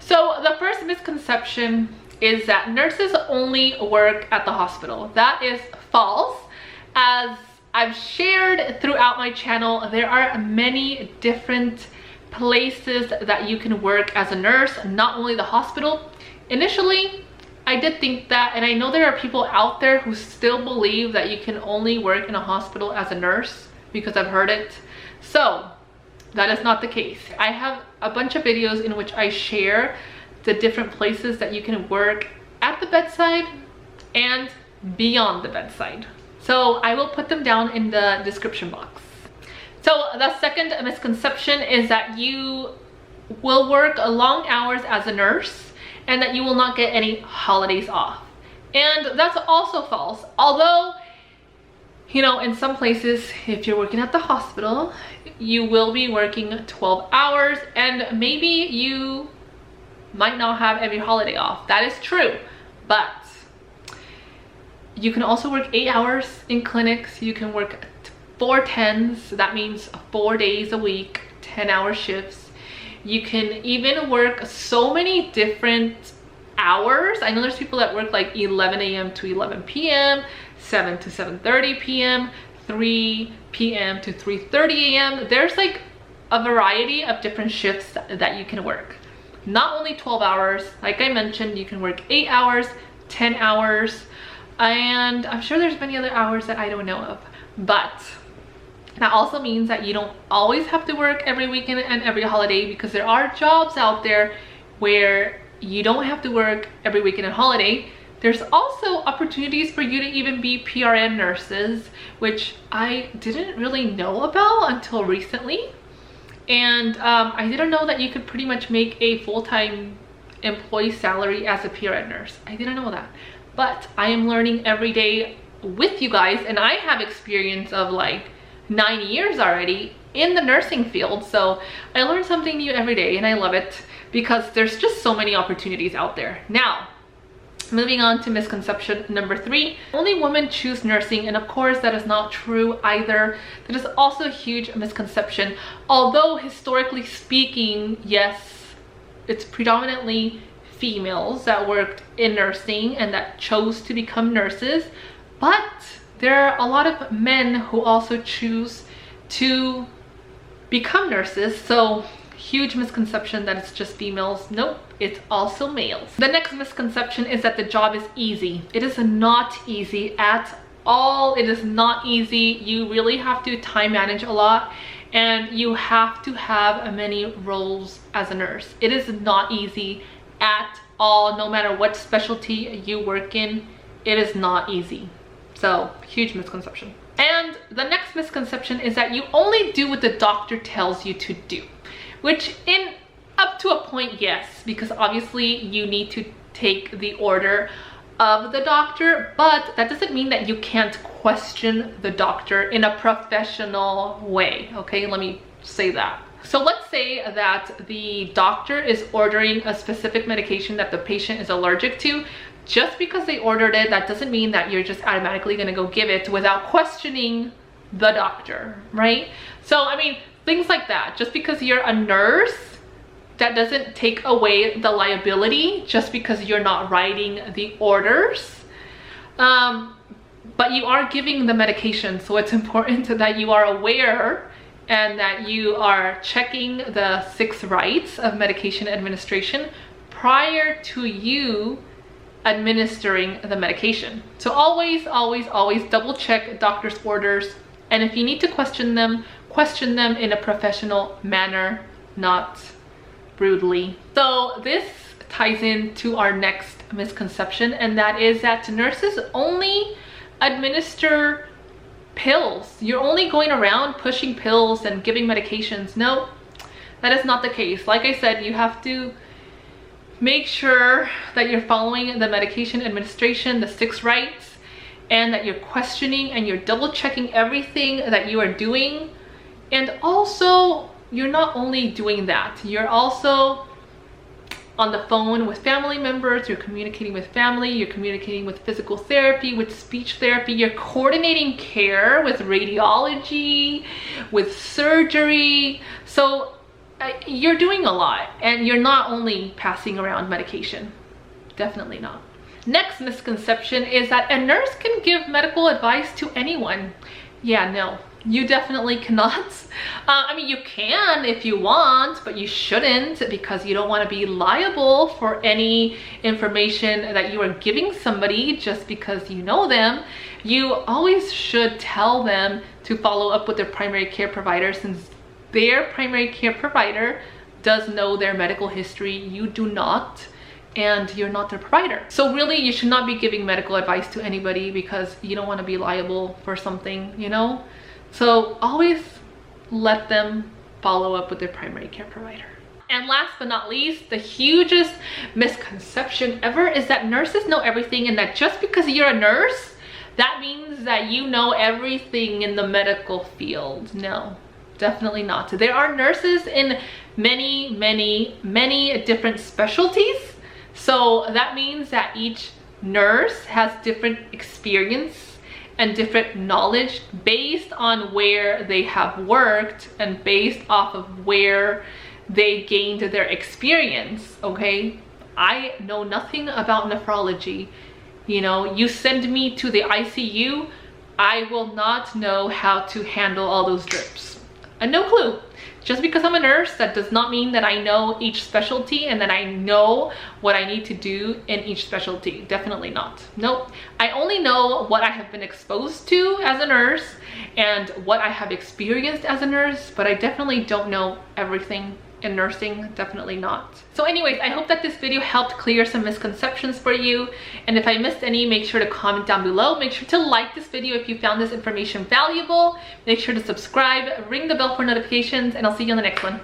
So the first misconception is that nurses only work at the hospital. That is false. As I've shared throughout my channel, there are many different places that you can work as a nurse, not only the hospital. Initially, I did think that, and I know there are people out there who still believe that you can only work in a hospital as a nurse, because I've heard it. So that is not the case. I have a bunch of videos in which I share the different places that you can work at the bedside and beyond the bedside. So I will put them down in the description box. So the second misconception is that you will work long hours as a nurse and that you will not get any holidays off. And that's also false. Although, you know, in some places, if you're working at the hospital, you will be working 12 hours and maybe you might not have every holiday off. That is true, but you can also work 8 hours in clinics. You can work 4 10s. That means 4 days a week, 10-hour shifts. You can even work so many different hours. I know there's people that work like 11 a.m. to 11 p.m., 7 to 7:30 p.m., 3 p.m. to 3:30 a.m. There's like a variety of different shifts that you can work. Not only 12 hours, like I mentioned, you can work 8 hours, 10 hours, and I'm sure there's many other hours that I don't know of. But that also means that you don't always have to work every weekend and every holiday, because there are jobs out there where you don't have to work every weekend and holiday. There's also opportunities for you to even be PRN nurses, which I didn't really know about until recently. And I didn't know that you could pretty much make a full-time employee salary as a PRN nurse. I didn't know that. But I am learning every day with you guys, and I have experience of like 9 years already in the nursing field. So I learn something new every day and I love it because there's just so many opportunities out there. Now, moving on to misconception number 3, only women choose nursing, and of course that is not true either. That is also a huge misconception. Although historically speaking, yes, it's predominantly females that worked in nursing and that chose to become nurses, but there are a lot of men who also choose to become nurses. So huge misconception that it's just females. Nope, it's also males. The next misconception is that the job is easy. It is not easy at all. It is not easy. You really have to time manage a lot, and you have to have many roles as a nurse. It is not easy at all. No matter what specialty you work in, it is not easy. So huge misconception. And the next misconception is that you only do what the doctor tells you to do, which in up to a point, yes, because obviously you need to take the order of the doctor, but that doesn't mean that you can't question the doctor in a professional way. Okay, let me say that. So let's say that the doctor is ordering a specific medication that the patient is allergic to. Just because they ordered it, that doesn't mean that you're just automatically gonna go give it without questioning the doctor, right? So I mean, things like that. Just because you're a nurse, that doesn't take away the liability just because you're not writing the orders. But you are giving the medication, so it's important that you are aware and that you are checking the 6 rights of medication administration prior to you administering the medication. So always double check doctor's orders, and if you need to question them in a professional manner, not brutally. So this ties into our next misconception, and that is that nurses only administer pills. You're only going around pushing pills and giving medications. No, that is not the case. Like I said, you have to make sure that you're following the medication administration, the 6 rights, and that you're questioning and you're double checking everything that you are doing. And also, you're not only doing that, you're also on the phone with family members, you're communicating with family, you're communicating with physical therapy, with speech therapy, you're coordinating care with radiology, with surgery. So you're doing a lot, and you're not only passing around medication. Definitely not. Next misconception is that a nurse can give medical advice to anyone. Yeah, no, you definitely cannot. I mean, you can if you want, but you shouldn't, because you don't want to be liable for any information that you are giving somebody just because you know them. You always should tell them to follow up with their primary care provider, since their primary care provider does know their medical history. You do not, and you're not their provider. So really, you should not be giving medical advice to anybody because you don't want to be liable for something, you know? So always let them follow up with their primary care provider. And last but not least, the hugest misconception ever is that nurses know everything, and that just because you're a nurse, that means that you know everything in the medical field. No, definitely not. There are nurses in many different specialties. So that means that each nurse has different experience and different knowledge based on where they have worked and based off of where they gained their experience, okay? I know nothing about nephrology. You know, you send me to the ICU, I will not know how to handle all those drips. No clue. Just because I'm a nurse, that does not mean that I know each specialty and that I know what I need to do in each specialty. Definitely not. Nope. I only know what I have been exposed to as a nurse and what I have experienced as a nurse, but I definitely don't know everything in nursing. Definitely not. So anyways, I hope that this video helped clear some misconceptions for you, and if I missed any, make sure to comment down below. Make sure to like this video if you found this information valuable. Make sure to subscribe, ring the bell for notifications, and I'll see you on the next one.